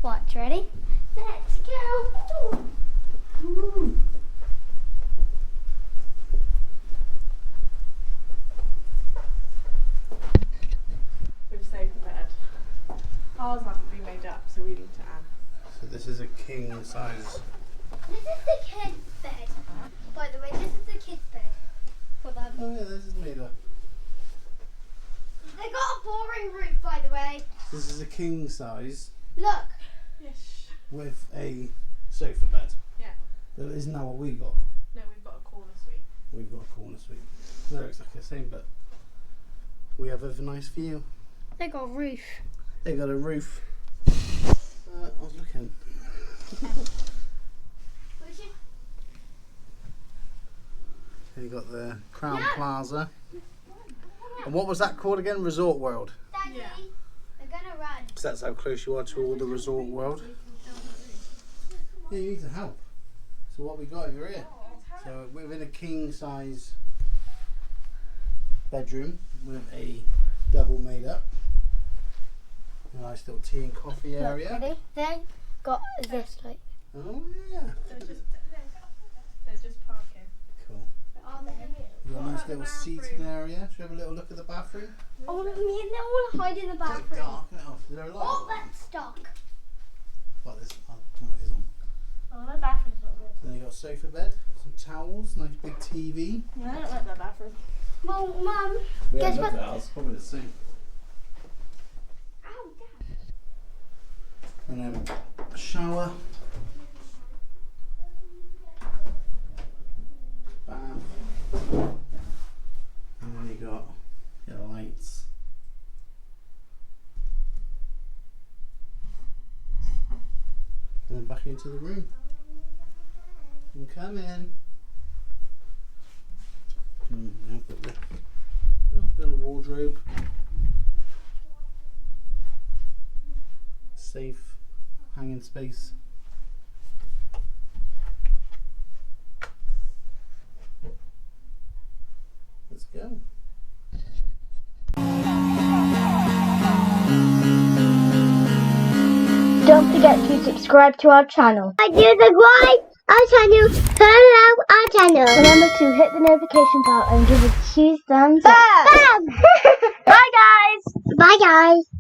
Watch, ready? Let's go. Ooh. We've saved the bed. Ours haven't been made up, so we need to add. So this is a king size. This is the kid's bed. By the way, this is the kid's bed. For them. Oh yeah, this is made up. They got a boring roof, by the way. This is a king size Look. Yes. with a sofa bed. Yeah. That isn't that what we got. No, we've got a corner suite. We've got a corner suite. They're exactly the same, but we have a nice view. They got a roof. They got a roof. I was looking. You got the Crown Plaza. And what was that called again? Resort World. Daddy, Yeah. they're gonna run. So that's how close you are to all the Resort World. Yeah, you need to help. So what we got over here? So we're in a king size bedroom with a double made up. A nice little tea and coffee area. Ready? They got this like. Oh yeah. They're just parking. Cool. You got a nice little seating area. Should we have a little look at the bathroom? Oh, me and them will hide in the It's bathroom. dark now. Is there a light? Oh, that's dark. Like this. Oh, it is on. Oh, my bathroom's not good. Then you got a sofa bed, some towels, nice big TV. No, I don't like that bathroom. Well, Mum, We guess haven't what? looked at ours, probably the same. Ow, Dad. And then a shower. Bath. And then you got your lights. And then back into the room. And come in. Now put the little wardrobe. Safe hanging space. Let's go. Don't forget to subscribe to our channel. Subscribe our channel. Turn on our channel. Remember to hit the notification bell and give us 2 thumbs up. Bam! Bye guys. Bye guys.